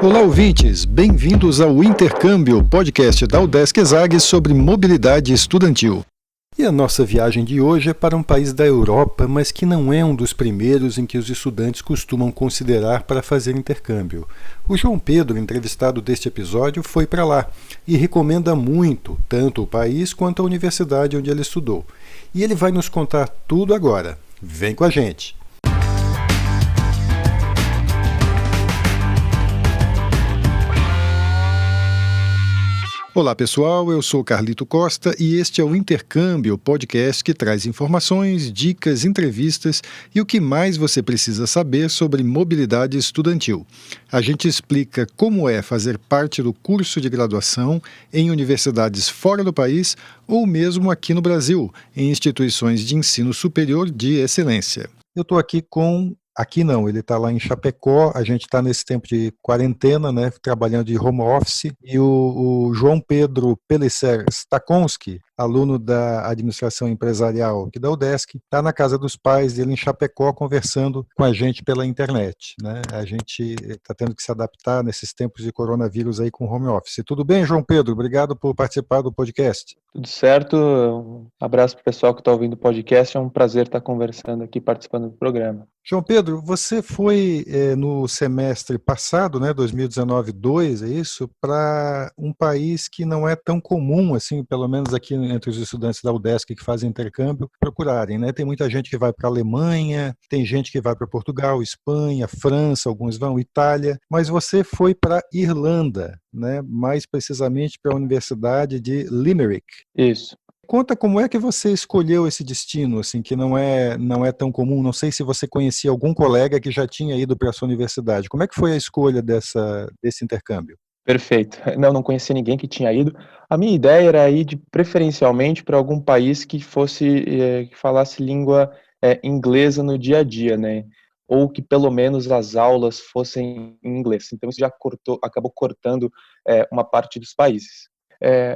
Olá, ouvintes! Bem-vindos ao Intercâmbio, podcast da UDESC ESAG sobre mobilidade estudantil. E a nossa viagem de hoje é para um país da Europa, mas que não é um dos primeiros em que os estudantes costumam considerar para fazer intercâmbio. O João Pedro, entrevistado deste episódio, foi para lá e recomenda muito, tanto o país quanto a universidade onde ele estudou. E ele vai nos contar tudo agora. Vem com a gente! Olá pessoal, eu sou Carlito Costa e este é o Intercâmbio, podcast que traz informações, dicas, entrevistas e o que mais você precisa saber sobre mobilidade estudantil. A gente explica como é fazer parte do curso de graduação em universidades fora do país ou mesmo aqui no Brasil, em instituições de ensino superior de excelência. Eu estou aqui com... Aqui não, ele está lá em Chapecó, a gente está nesse tempo de quarentena, né, trabalhando de home office, e o João Pedro Pellicer Stakonski, aluno da administração empresarial aqui da UDESC, está na casa dos pais dele em Chapecó conversando com a gente pela internet, né? A gente está tendo que se adaptar nesses tempos de coronavírus aí com home office. Tudo bem, João Pedro? Obrigado por participar do podcast. Tudo certo, um abraço para o pessoal que está ouvindo o podcast, é um prazer estar conversando aqui, participando do programa. João Pedro, você foi no semestre passado, né, 2019-2, é isso, para um país que não é tão comum, assim, pelo menos aqui entre os estudantes da UDESC que fazem intercâmbio, procurarem, né? Tem muita gente que vai para a Alemanha, tem gente que vai para Portugal, Espanha, França, alguns vão, Itália, mas você foi para Irlanda, né? Mais precisamente para a Universidade de Limerick. Isso. Conta como é que você escolheu esse destino, assim, que não é tão comum. Não sei se você conhecia algum colega que já tinha ido para a sua universidade. Como é que foi a escolha desse intercâmbio? Perfeito. Não conhecia ninguém que tinha ido. A minha ideia era ir preferencialmente para algum país que que falasse língua inglesa no dia a dia, né? Ou que pelo menos as aulas fossem em inglês. Então isso já acabou cortando uma parte dos países.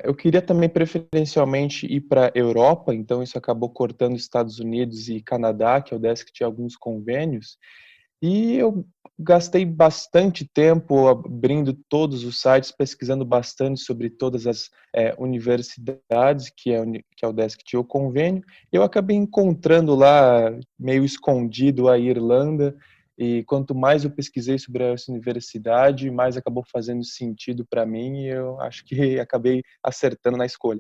Eu queria também preferencialmente ir para a Europa, então isso acabou cortando Estados Unidos e Canadá, que é o UDESC tinha alguns convênios, e eu gastei bastante tempo abrindo todos os sites, pesquisando bastante sobre todas as universidades que a UDESC tinha o convênio, e eu acabei encontrando lá, meio escondido, a Irlanda. E quanto mais eu pesquisei sobre essa universidade, mais acabou fazendo sentido para mim, e eu acho que acabei acertando na escolha.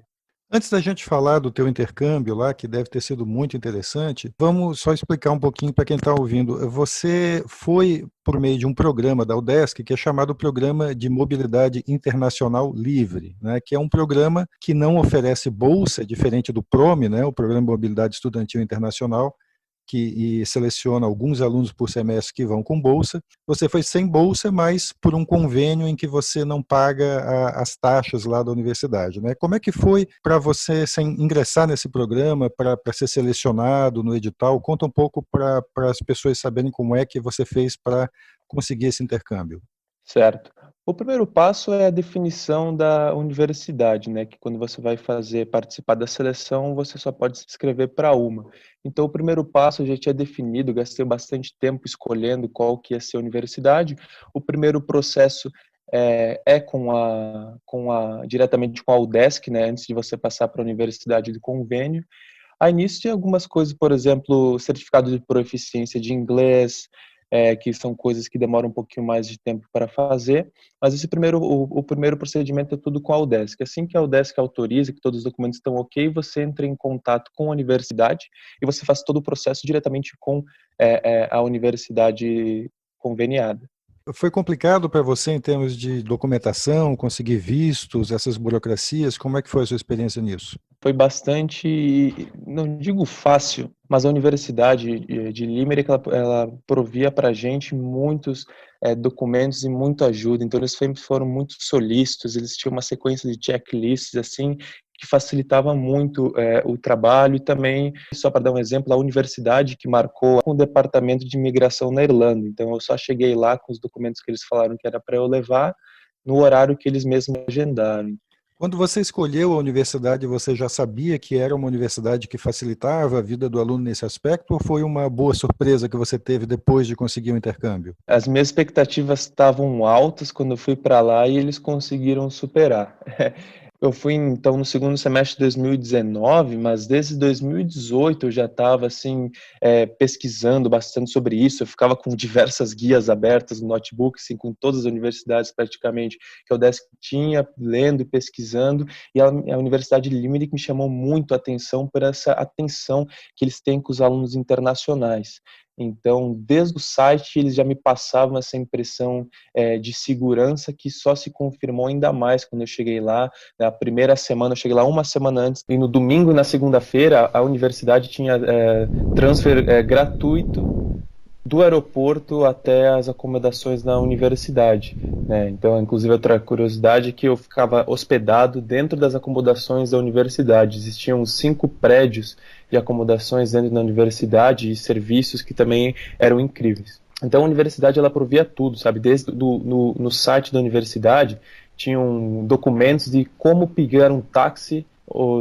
Antes da gente falar do teu intercâmbio lá, que deve ter sido muito interessante, vamos só explicar um pouquinho para quem está ouvindo. Você foi por meio de um programa da UDESC que é chamado Programa de Mobilidade Internacional Livre, né, que é um programa que não oferece bolsa, diferente do PROME, né, o Programa de Mobilidade Estudantil Internacional, que seleciona alguns alunos por semestre que vão com bolsa. Você foi sem bolsa, mas por um convênio em que você não paga as taxas lá da universidade, né? Como é que foi para você ingressar nesse programa, para ser selecionado no edital? Conta um pouco para as pessoas saberem como é que você fez para conseguir esse intercâmbio. Certo. O primeiro passo é a definição da universidade, né? Que quando você vai participar da seleção, você só pode se inscrever para uma. Então, o primeiro passo eu já tinha definido, gastei bastante tempo escolhendo qual que ia ser a universidade. O primeiro processo é diretamente com a UDESC, né? Antes de você passar para a universidade do convênio. Aí nisso tem algumas coisas, por exemplo, certificado de proficiência de inglês, que são coisas que demoram um pouquinho mais de tempo para fazer, mas o primeiro procedimento é tudo com a UDESC. Assim que a UDESC autoriza que todos os documentos estão ok, você entra em contato com a universidade e você faz todo o processo diretamente com a universidade conveniada. Foi complicado para você em termos de documentação, conseguir vistos, essas burocracias? Como é que foi a sua experiência nisso? Foi bastante, não digo fácil, mas a Universidade de Limerick, ela provia para a gente muitos documentos e muita ajuda, então eles sempre foram muito solícitos, eles tinham uma sequência de checklists, assim, que facilitava muito o trabalho, e também, só para dar um exemplo, a universidade que marcou com o departamento de imigração na Irlanda, então eu só cheguei lá com os documentos que eles falaram que era para eu levar, no horário que eles mesmos agendaram. Quando você escolheu a universidade, você já sabia que era uma universidade que facilitava a vida do aluno nesse aspecto, ou foi uma boa surpresa que você teve depois de conseguir o intercâmbio? As minhas expectativas estavam altas quando eu fui para lá e eles conseguiram superar. Eu fui então no segundo semestre de 2019, mas desde 2018 eu já estava assim pesquisando bastante sobre isso. Eu ficava com diversas guias abertas no notebook, assim, com todas as universidades praticamente que eu desse que tinha, lendo e pesquisando. E a Universidade de Limerick me chamou muito a atenção por essa atenção que eles têm com os alunos internacionais. Então, desde o site, eles já me passavam essa impressão de segurança que só se confirmou ainda mais quando eu cheguei lá. Na primeira semana, eu cheguei lá uma semana antes, e no domingo e na segunda-feira, a universidade tinha transfer gratuito do aeroporto até as acomodações na universidade, né? Então, inclusive, outra curiosidade é que eu ficava hospedado dentro das acomodações da universidade. Existiam 5 prédios de acomodações dentro da universidade e serviços que também eram incríveis. Então, a universidade, ela provia tudo, sabe? Desde no site da universidade, tinham documentos de como pegar um táxi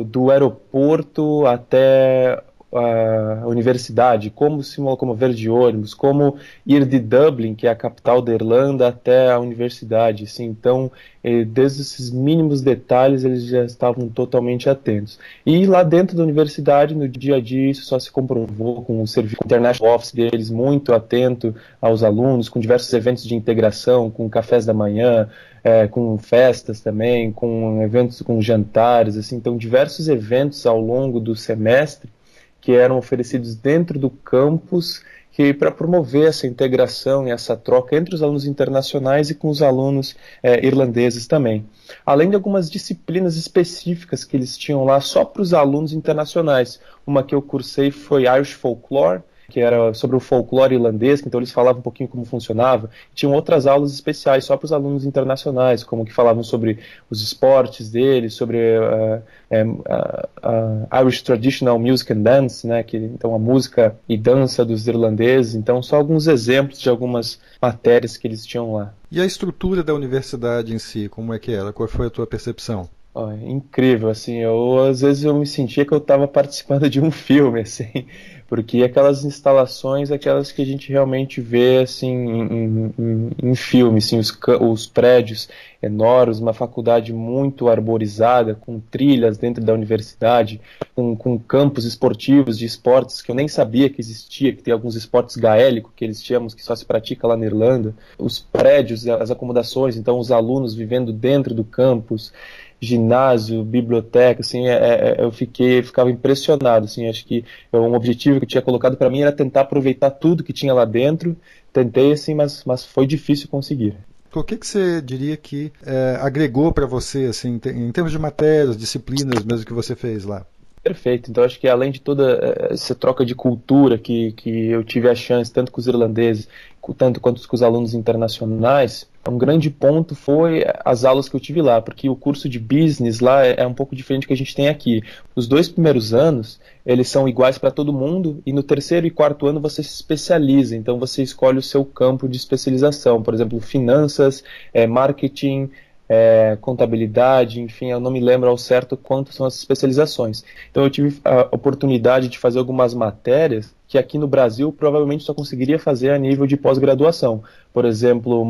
do aeroporto até a universidade, como se locomover de ônibus, como ir de Dublin, que é a capital da Irlanda, até a universidade. Assim, então, desde esses mínimos detalhes, eles já estavam totalmente atentos. E lá dentro da universidade, no dia a dia, isso só se comprovou com o serviço International Office deles muito atento aos alunos, com diversos eventos de integração, com cafés da manhã, com festas também, com eventos, com jantares, assim, então diversos eventos ao longo do semestre que eram oferecidos dentro do campus, que para promover essa integração e essa troca entre os alunos internacionais e com os alunos irlandeses também. Além de algumas disciplinas específicas que eles tinham lá só para os alunos internacionais. Uma que eu cursei foi Irish Folklore, que era sobre o folclore irlandês, então eles falavam um pouquinho como funcionava. Tinham outras aulas especiais só para os alunos internacionais, como que falavam sobre os esportes deles, sobre Irish Traditional Music and Dance, né, que, então a música e dança dos irlandeses. Então só alguns exemplos de algumas matérias que eles tinham lá. E a estrutura da universidade em si, como é que era? Qual foi a tua percepção? Incrível, assim, às vezes eu me sentia que eu estava participando de um filme, assim, porque aquelas instalações, aquelas que a gente realmente vê, assim, em filme, assim, os prédios enormes, uma faculdade muito arborizada, com trilhas dentro da universidade, com campos esportivos de esportes que eu nem sabia que existia, que tem alguns esportes gaélicos que eles chamam, que só se pratica lá na Irlanda, os prédios, as acomodações, então os alunos vivendo dentro do campus, ginásio, biblioteca, assim, eu ficava impressionado, assim, acho que um objetivo que eu tinha colocado para mim era tentar aproveitar tudo que tinha lá dentro, tentei, assim, mas foi difícil conseguir. O que você diria que agregou para você, assim, em termos de matérias, disciplinas mesmo que você fez lá? Perfeito, então acho que além de toda essa troca de cultura que eu tive a chance, tanto com os irlandeses, tanto quanto com os alunos internacionais, um grande ponto foi as aulas que eu tive lá, porque o curso de business lá é um pouco diferente do que a gente tem aqui. Os 2 primeiros anos, eles são iguais para todo mundo, e no terceiro e quarto ano você se especializa, então você escolhe o seu campo de especialização, por exemplo, finanças, marketing, contabilidade, enfim, eu não me lembro ao certo quanto são as especializações. Então eu tive a oportunidade de fazer algumas matérias que aqui no Brasil provavelmente só conseguiria fazer a nível de pós-graduação. Por exemplo,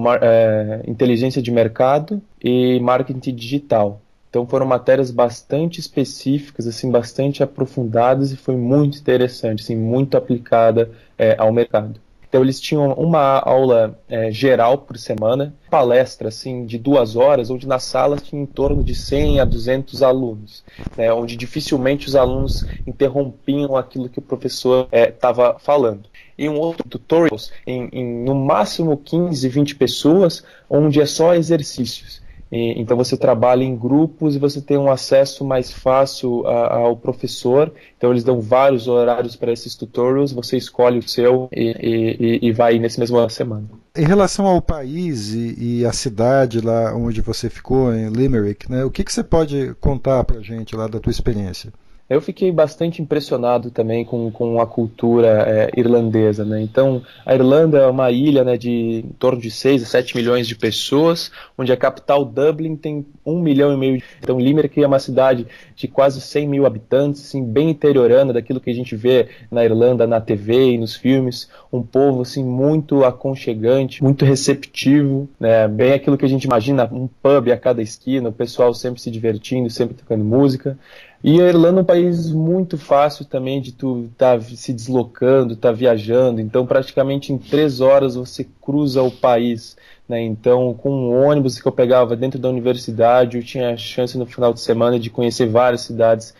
inteligência de mercado e marketing digital. Então foram matérias bastante específicas, assim, bastante aprofundadas e foi muito interessante, assim, muito aplicada ao mercado. Então eles tinham uma aula geral por semana, palestra assim de 2 horas, onde na sala tinha em torno de 100 a 200 alunos, né, onde dificilmente os alunos interrompiam aquilo que o professor estava falando. E um outro tutorials em no máximo 15, 20 pessoas, onde é só exercícios. Então você trabalha em grupos e você tem um acesso mais fácil ao professor. Então eles dão vários horários para esses tutorials, você escolhe o seu e vai nesse mesmo semana. Em relação ao país e a cidade lá onde você ficou, em Limerick, né, o que você pode contar para a gente lá da tua experiência? Eu fiquei bastante impressionado também com a cultura irlandesa, né? Então, a Irlanda é uma ilha, né, de em torno de 6 a 7 milhões de pessoas, onde a capital Dublin tem 1,5 milhão. Então, Limerick é uma cidade de quase 100 mil habitantes, assim, bem interiorana daquilo que a gente vê na Irlanda, na TV e nos filmes. Um povo, assim, muito aconchegante, muito receptivo, né? Bem aquilo que a gente imagina, um pub a cada esquina, o pessoal sempre se divertindo, sempre tocando música. E a Irlanda é um país muito fácil também de tu estar se deslocando, estar viajando. Então, praticamente em 3 horas você cruza o país, né? Então, com um ônibus que eu pegava dentro da universidade, eu tinha a chance no final de semana de conhecer várias cidades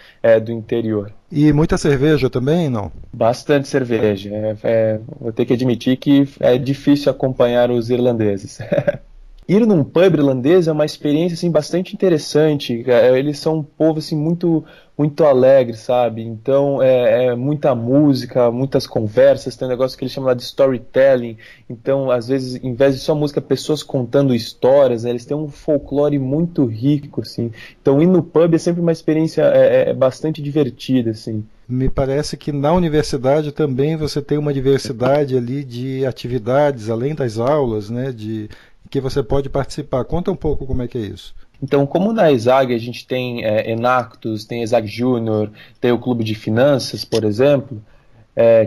do interior. E muita cerveja também, não? Bastante cerveja. Vou ter que admitir que é difícil acompanhar os irlandeses. Ir num pub irlandês é uma experiência assim bastante interessante. Eles são um povo assim muito alegre, sabe? Então é muita música, muitas conversas. Tem um negócio que eles chamam lá de storytelling. Então, às vezes, em vez de só música, pessoas contando histórias, né? Eles têm um folclore muito rico, assim. Então, ir no pub é sempre uma experiência bastante divertida, assim. Me parece que na universidade também você tem uma diversidade ali de atividades, além das aulas, né, de que você pode participar. Conta um pouco como é que é isso. Então, como na ESAG a gente tem Enactus, tem ESAG Júnior, tem o Clube de Finanças, por exemplo,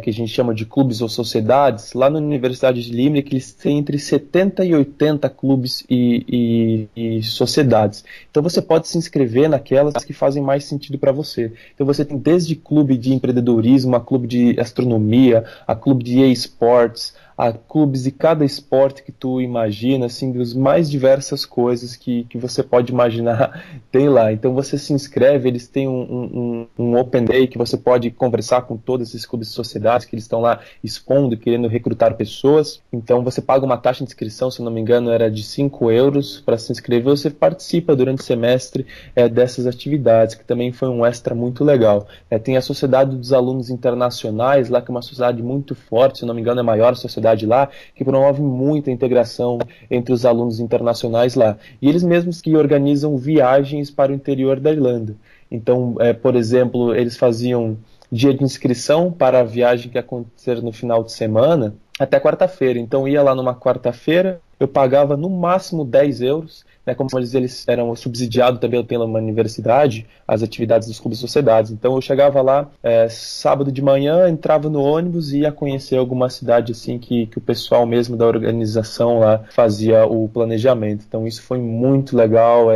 que a gente chama de clubes ou sociedades, lá na Universidade de Limerick eles têm entre 70 e 80 clubes e sociedades. Então você pode se inscrever naquelas que fazem mais sentido para você. Então você tem desde clube de empreendedorismo, a clube de astronomia, a clube de esportes, a clubes de cada esporte que tu imagina, assim, das mais diversas coisas que você pode imaginar tem lá. Então você se inscreve, eles têm um Open Day que você pode conversar com todos esses clubes e sociedades que eles estão lá expondo, querendo recrutar pessoas. Então você paga uma taxa de inscrição, se não me engano era de 5 euros para se inscrever, você participa durante o semestre dessas atividades, que também foi um extra muito legal. Tem a Sociedade dos Alunos Internacionais, lá que é uma sociedade muito forte, se não me engano é a maior sociedade lá, que promove muita integração entre os alunos internacionais lá. E eles mesmos que organizam viagens para o interior da Irlanda. Então, por exemplo, eles faziam dia de inscrição para a viagem que ia acontecer no final de semana até quarta-feira. Então, ia lá numa quarta-feira, eu pagava no máximo 10 euros, né, como eles eram subsidiados também pela uma universidade, as atividades dos clubes e sociedades. Então eu chegava lá sábado de manhã, entrava no ônibus e ia conhecer alguma cidade assim que o pessoal mesmo da organização lá fazia o planejamento. Então isso foi muito legal,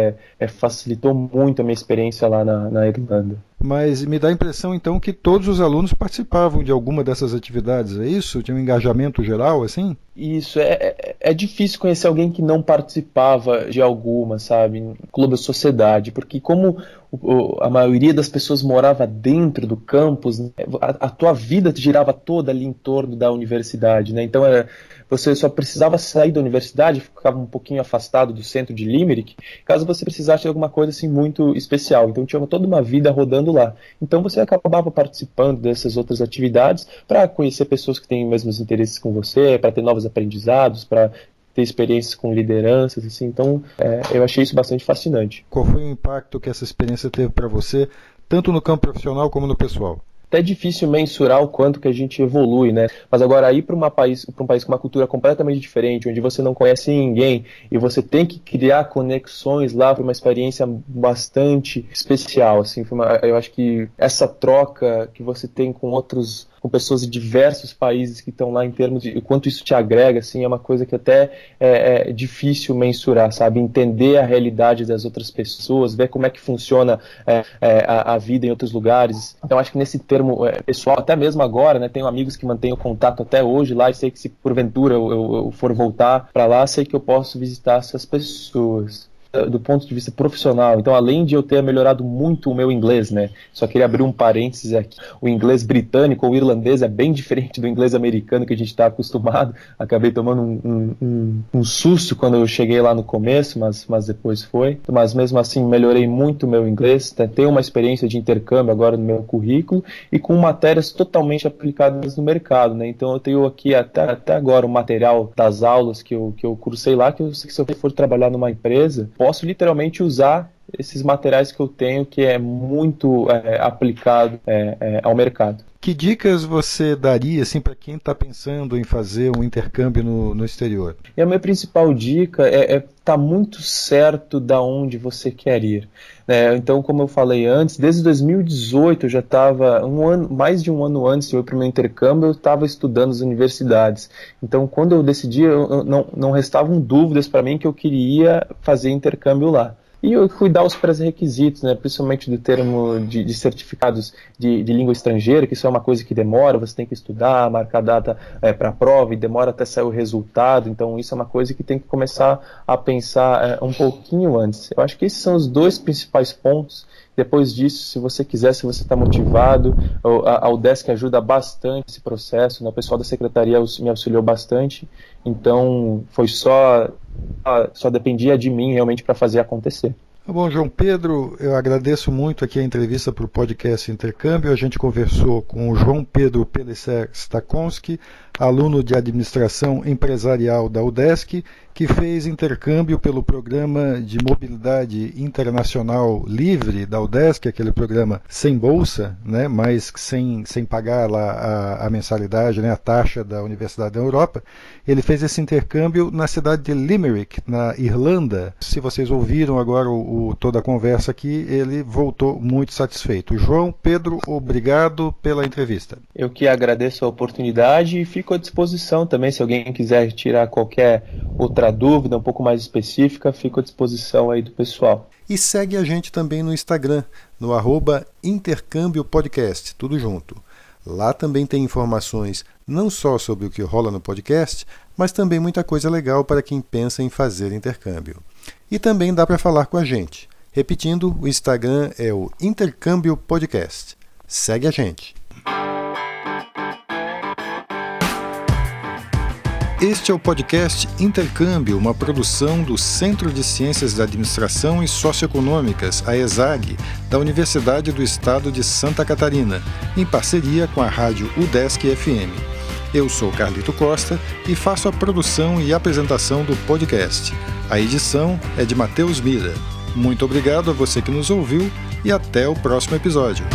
facilitou muito a minha experiência lá na Irlanda. Mas me dá a impressão, então, que todos os alunos participavam de alguma dessas atividades, é isso? Tinha um engajamento geral, assim? Isso, é difícil conhecer alguém que não participava de alguma, sabe, clube ou sociedade, porque como a maioria das pessoas morava dentro do campus, né, a tua vida girava toda ali em torno da universidade, né, então você só precisava sair da universidade, ficava um pouquinho afastado do centro de Limerick, caso você precisasse de alguma coisa assim muito especial, então tinha toda uma vida rodando lá, então você acabava participando dessas outras atividades para conhecer pessoas que têm os mesmos interesses com você, para ter novos aprendizados, para ter experiências com lideranças, assim. Então eu achei isso bastante fascinante. Qual foi o impacto que essa experiência teve para você, tanto no campo profissional como no pessoal? Até difícil mensurar o quanto que a gente evolui, né? Mas agora ir para um país com uma cultura completamente diferente, onde você não conhece ninguém e você tem que criar conexões lá, foi uma experiência bastante especial, assim. Eu acho que essa troca que você tem com pessoas de diversos países que estão lá, em termos de o quanto isso te agrega, assim, é uma coisa que até é difícil mensurar, sabe? Entender a realidade das outras pessoas, ver como é que funciona a vida em outros lugares. Então, acho que nesse termo pessoal, até mesmo agora, né, tenho amigos que mantenho contato até hoje lá e sei que se porventura eu for voltar para lá, sei que eu posso visitar essas pessoas. Do ponto de vista profissional, então além de eu ter melhorado muito o meu inglês, né, só queria abrir um parênteses aqui, o inglês britânico ou irlandês é bem diferente do inglês americano que a gente está acostumado, acabei tomando um susto quando eu cheguei lá no começo, mas depois foi, mas mesmo assim melhorei muito o meu inglês, tenho uma experiência de intercâmbio agora no meu currículo e com matérias totalmente aplicadas no mercado, né, então eu tenho aqui até agora o material das aulas que eu cursei lá, que eu sei que se eu for trabalhar numa empresa, posso literalmente usar esses materiais que eu tenho que é muito aplicado ao mercado. Que dicas você daria assim, para quem está pensando em fazer um intercâmbio no exterior? E a minha principal dica é estar muito certo da onde você quer ir. Então, como eu falei antes, desde 2018 eu já estava mais de um ano antes de eu ir para o meu intercâmbio, eu estava estudando nas universidades. Então, quando eu decidi, não restavam dúvidas para mim que eu queria fazer intercâmbio lá. E eu fui dar os pré-requisitos, principalmente do termo de certificados de língua estrangeira, que isso é uma coisa que demora, você tem que estudar, marcar data para a prova, e demora até sair o resultado, então isso é uma coisa que tem que começar a pensar um pouquinho antes. Eu acho que esses são os dois principais pontos. Depois disso, se você quiser, se você está motivado, a UDESC ajuda bastante esse processo, o pessoal da secretaria me auxiliou bastante, então foi só dependia de mim realmente para fazer acontecer. Bom, João Pedro, eu agradeço muito aqui a entrevista para o podcast Intercâmbio. A gente conversou com o João Pedro Pellicer Stakonski, aluno de Administração Empresarial da UDESC, que fez intercâmbio pelo Programa de Mobilidade Internacional Livre da UDESC, aquele programa sem bolsa, mas sem pagar lá a mensalidade, a taxa da Universidade da Europa. Ele fez esse intercâmbio na cidade de Limerick, na Irlanda. Se vocês ouviram agora toda a conversa aqui, ele voltou muito satisfeito. João Pedro, obrigado pela entrevista. Eu que agradeço a oportunidade e fico à disposição também, se alguém quiser tirar qualquer outra dúvida um pouco mais específica, fico à disposição aí do pessoal. E segue a gente também no Instagram, no @intercâmbiopodcast, tudo junto. Lá também tem informações não só sobre o que rola no podcast, mas também muita coisa legal para quem pensa em fazer intercâmbio. E também dá para falar com a gente. Repetindo, o Instagram é o Intercâmbio Podcast. Segue a gente. Este é o podcast Intercâmbio, uma produção do Centro de Ciências da Administração e Socioeconômicas, a ESAG, da Universidade do Estado de Santa Catarina, em parceria com a rádio UDESC FM. Eu sou Carlito Costa e faço a produção e apresentação do podcast. A edição é de Matheus Mira. Muito obrigado a você que nos ouviu e até o próximo episódio.